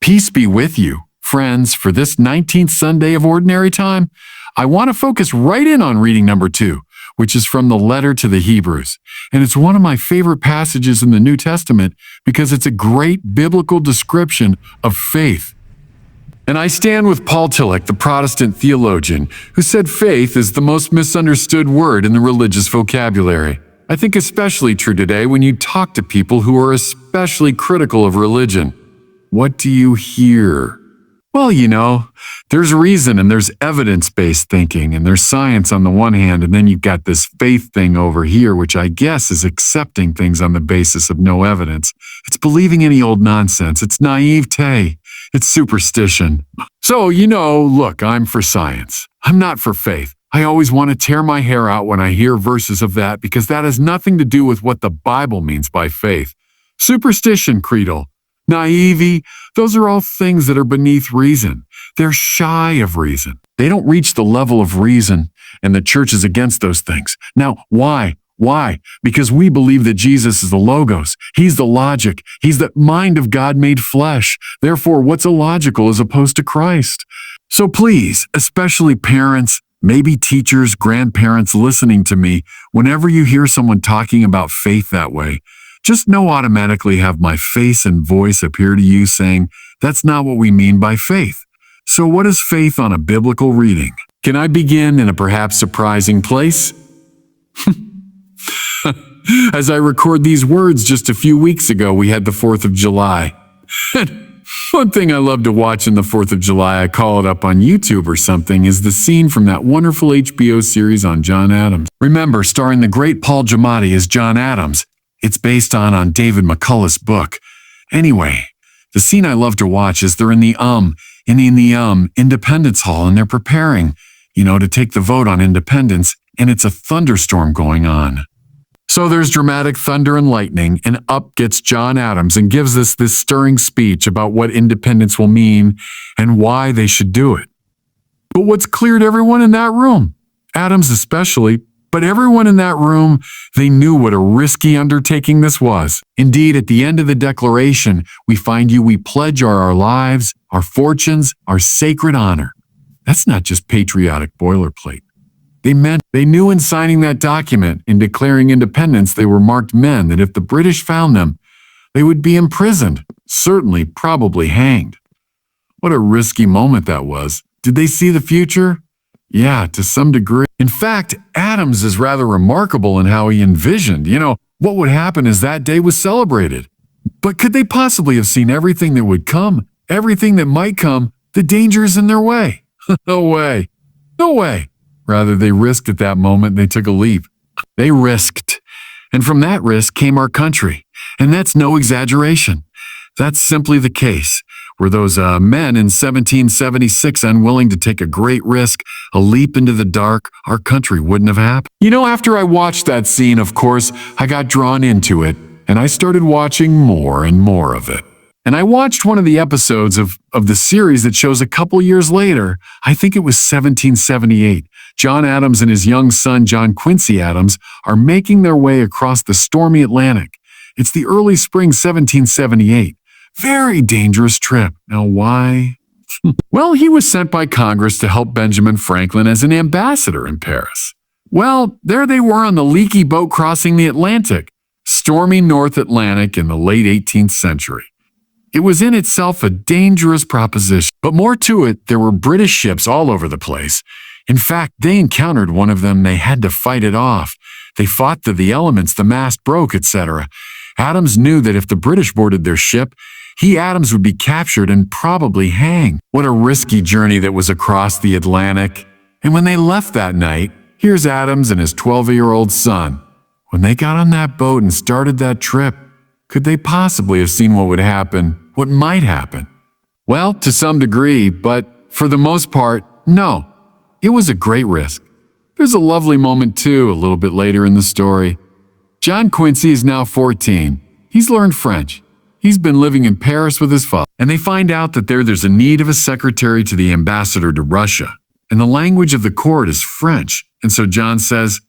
Peace be with you, friends. For this 19th Sunday of Ordinary Time, I want to focus right in on reading number 2, which is from the letter to the Hebrews. And it's one of my favorite passages in the New Testament because it's a great biblical description of faith. And I stand with Paul Tillich, the Protestant theologian, who said faith is the most misunderstood word in the religious vocabulary. I think especially true today when you talk to people who are especially critical of religion. What do you hear? Well, there's reason and there's evidence-based thinking and there's science on the one hand, and then you've got this faith thing over here, which I guess is accepting things on the basis of no evidence. It's believing any old nonsense. It's naïveté. It's superstition. So, look, I'm for science. I'm not for faith. I always want to tear my hair out when I hear verses of that because that has nothing to do with what the Bible means by faith. Superstition, creedal. Naivety, those are all things that are beneath reason. They're shy of reason. They don't reach the level of reason, and the church is against those things. Now, why? Why? Because we believe that Jesus is the Logos. He's the logic. He's the mind of God made flesh. Therefore, what's illogical as opposed to Christ? So please, especially parents, maybe teachers, grandparents listening to me, whenever you hear someone talking about faith that way, just know automatically have my face and voice appear to you saying, that's not what we mean by faith. So what is faith on a biblical reading? Can I begin in a perhaps surprising place? As I record these words just a few weeks ago, we had the 4th of July. One thing I love to watch in the 4th of July, I call it up on YouTube or something, is the scene from that wonderful HBO series on John Adams. Remember, starring the great Paul Giamatti as John Adams. It's based on David McCullough's book. Anyway, the scene I love to watch is they're in the Independence Hall, and they're preparing, to take the vote on independence, and it's a thunderstorm going on. So there's dramatic thunder and lightning, and up gets John Adams and gives us this stirring speech about what independence will mean and why they should do it. But what's clear to everyone in that room, Adams especially, but everyone in that room, they knew what a risky undertaking this was. Indeed, at the end of the declaration, we pledge our lives, our fortunes, our sacred honor. That's not just patriotic boilerplate. They knew in signing that document, in declaring independence, they were marked men that if the British found them, they would be imprisoned, certainly, probably hanged. What a risky moment that was. Did they see the future? Yeah, to some degree. In fact, Adams is rather remarkable in how he envisioned, what would happen as that day was celebrated. But could they possibly have seen everything that would come, everything that might come, the dangers in their way? No way. No way. Rather, they risked at that moment, they took a leap. They risked. And from that risk came our country. And that's no exaggeration. That's simply the case. Were those men in 1776 unwilling to take a great risk, a leap into the dark, our country wouldn't have happened. After I watched that scene, of course, I got drawn into it, and I started watching more and more of it. And I watched one of the episodes of the series that shows a couple years later, I think it was 1778, John Adams and his young son, John Quincy Adams, are making their way across the stormy Atlantic. It's the early spring 1778. Very dangerous trip. Now, why? Well, he was sent by Congress to help Benjamin Franklin as an ambassador in Paris. Well, there they were on the leaky boat crossing the Atlantic, stormy North Atlantic in the late 18th century. It was in itself a dangerous proposition, but more to it, there were British ships all over the place. In fact, they encountered one of them, they had to fight it off. They fought to the elements, the mast broke, etc. Adams knew that if the British boarded their ship, Adams would be captured and probably hanged. What a risky journey that was across the Atlantic. And when they left that night, here's Adams and his 12-year-old son. When they got on that boat and started that trip, could they possibly have seen what would happen, what might happen? Well, to some degree, but for the most part, no. It was a great risk. There's a lovely moment, too, a little bit later in the story. John Quincy is now 14. He's learned French. He's been living in Paris with his father, and they find out that there's a need of a secretary to the ambassador to Russia, and the language of the court is French. And so John says,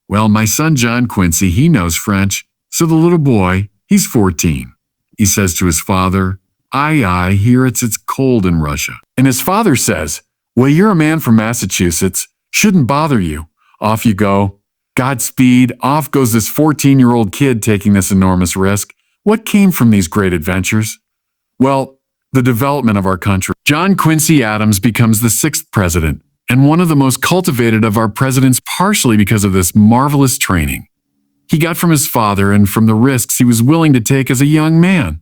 well, my son John Quincy, he knows French. So the little boy, he's 14. He says to his father, Aye, here it's cold in Russia. And his father says, well, you're a man from Massachusetts. Shouldn't bother you. Off you go. Godspeed. Off goes this 14-year-old kid taking this enormous risk. What came from these great adventures? Well, the development of our country. John Quincy Adams becomes the 6th president, and one of the most cultivated of our presidents partially because of this marvelous training he got from his father and from the risks he was willing to take as a young man.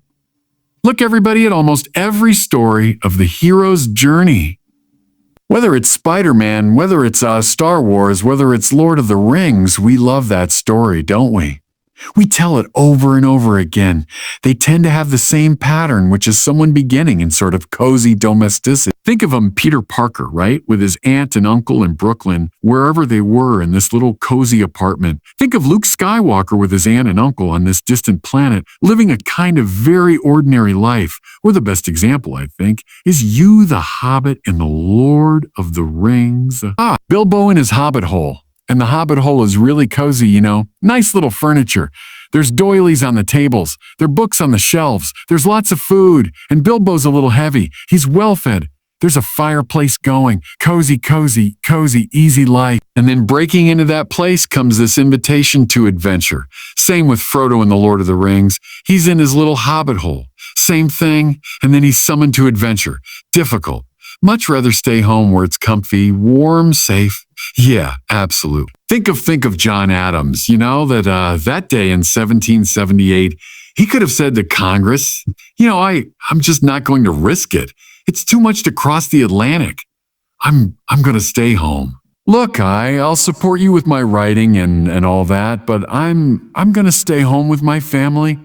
Look, everybody, at almost every story of the hero's journey. Whether it's Spider-Man, whether it's Star Wars, whether it's Lord of the Rings, we love that story, don't we? We tell it over and over again. They tend to have the same pattern, which is someone beginning in sort of cozy domesticity. Think of Peter Parker, right? With his aunt and uncle in Brooklyn, wherever they were in this little cozy apartment. Think of Luke Skywalker with his aunt and uncle on this distant planet, living a kind of very ordinary life. Or the best example, I think, is you, the Hobbit, in the Lord of the Rings. Bilbo in his hobbit hole. And the hobbit hole is really cozy, you know. Nice little furniture. There's doilies on the tables. There are books on the shelves. There's lots of food. And Bilbo's a little heavy. He's well-fed. There's a fireplace going. Cozy, cozy, cozy, easy life. And then breaking into that place comes this invitation to adventure. Same with Frodo in The Lord of the Rings. He's in his little hobbit hole. Same thing. And then he's summoned to adventure. Difficult. Much rather stay home where it's comfy, warm, safe. Yeah, absolutely. Think of John Adams, you know, that day in 1778, he could have said to Congress, you know, I'm just not going to risk it. It's too much to cross the Atlantic. I'm going to stay home. Look, I'll support you with my writing and all that, but I'm going to stay home with my family.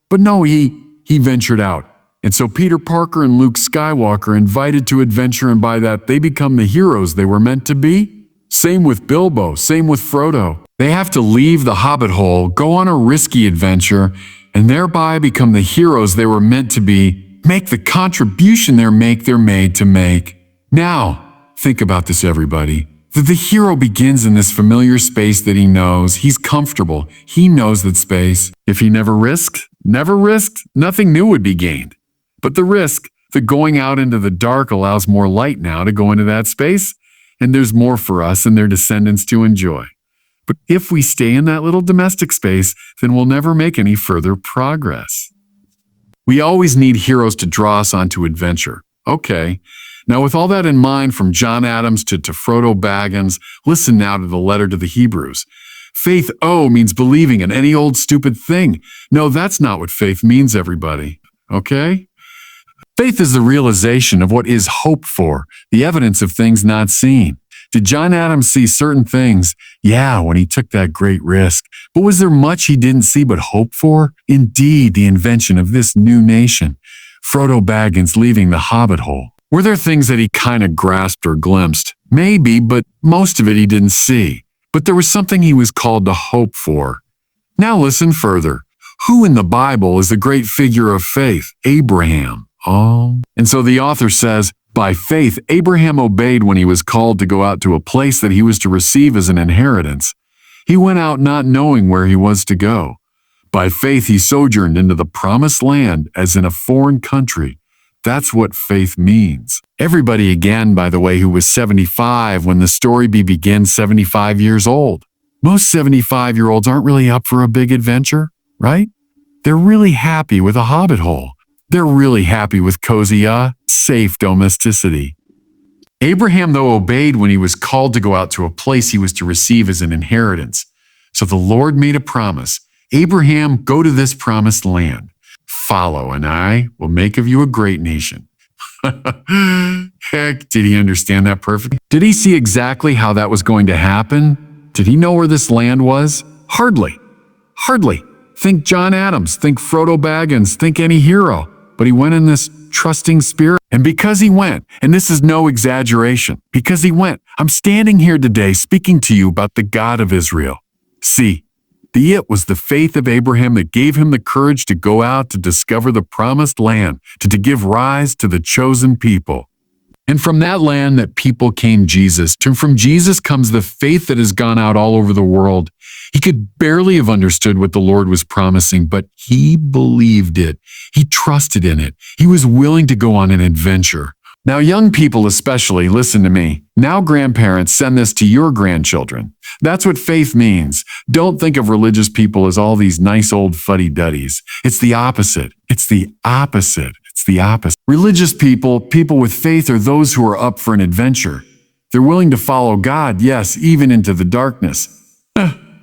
But no, he ventured out. And so Peter Parker and Luke Skywalker invited to adventure, and by that, they become the heroes they were meant to be. Same with Bilbo, same with Frodo. They have to leave the hobbit hole, go on a risky adventure, and thereby become the heroes they were meant to be, make the contribution they're made to make. Now, think about this, everybody. The hero begins in this familiar space that he knows. He's comfortable. He knows that space. If he never risked, nothing new would be gained. But the risk, the going out into the dark, allows more light now to go into that space, and there's more for us and their descendants to enjoy. But if we stay in that little domestic space, then we'll never make any further progress. We always need heroes to draw us onto adventure. Okay, now with all that in mind, from John Adams to Frodo Baggins, listen now to the letter to the Hebrews. Faith, means believing in any old stupid thing. No, that's not what faith means, everybody. Okay? Faith is the realization of what is hoped for, the evidence of things not seen. Did John Adams see certain things? Yeah, when he took that great risk. But was there much he didn't see but hope for? Indeed, the invention of this new nation. Frodo Baggins leaving the hobbit hole. Were there things that he kind of grasped or glimpsed? Maybe, but most of it he didn't see. But there was something he was called to hope for. Now listen further. Who in the Bible is the great figure of faith? Abraham. And so the author says, by faith, Abraham obeyed when he was called to go out to a place that he was to receive as an inheritance. He went out not knowing where he was to go. By faith, he sojourned into the promised land as in a foreign country. That's what faith means. Everybody again, by the way, who was 75 when the story begins, 75 years old. Most 75-year-olds aren't really up for a big adventure, right? They're really happy with a hobbit hole. They're really happy with cozy, safe domesticity. Abraham, though, obeyed when he was called to go out to a place he was to receive as an inheritance. So the Lord made a promise. Abraham, go to this promised land. Follow, and I will make of you a great nation. Heck, did he understand that perfectly? Did he see exactly how that was going to happen? Did he know where this land was? Hardly. Think John Adams, think Frodo Baggins, think any hero. But he went in this trusting spirit. And because he went, and this is no exaggeration, because he went, I'm standing here today speaking to you about the God of Israel. See, the it was the faith of Abraham that gave him the courage to go out to discover the promised land, to give rise to the chosen people. And from that land that people came Jesus. And from Jesus comes the faith that has gone out all over the world. He could barely have understood what the Lord was promising, but he believed it. He trusted in it. He was willing to go on an adventure. Now, young people especially, listen to me. Now, grandparents, send this to your grandchildren. That's what faith means. Don't think of religious people as all these nice old fuddy-duddies. It's the opposite. It's the opposite. It's the opposite. Religious people, people with faith, are those who are up for an adventure. They're willing to follow God, yes, even into the darkness,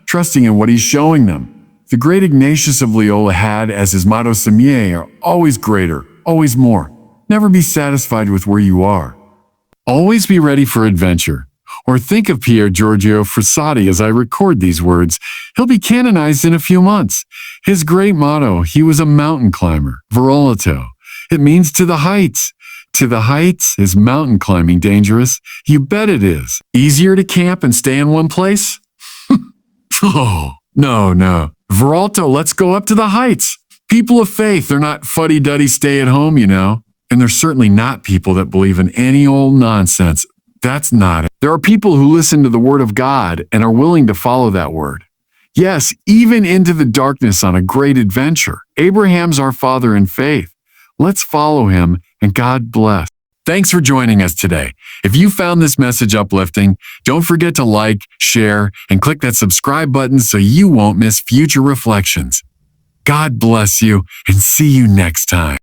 trusting in what he's showing them. The great Ignatius of Loyola had as his motto, Semilla, always greater, always more. Never be satisfied with where you are. Always be ready for adventure. Or think of Pier Giorgio Frassati as I record these words. He'll be canonized in a few months. His great motto, he was a mountain climber, Verolato. It means to the heights. To the heights? Is mountain climbing dangerous? You bet it is. Easier to camp and stay in one place? Oh, no. Verolato, let's go up to the heights. People of faith, they're not fuddy-duddy stay-at-home, you know. And they're certainly not people that believe in any old nonsense. That's not it. There are people who listen to the word of God and are willing to follow that word. Yes, even into the darkness on a great adventure. Abraham's our father in faith. Let's follow him, and God bless. Thanks for joining us today. If you found this message uplifting, don't forget to like, share, and click that subscribe button so you won't miss future reflections. God bless you, and see you next time.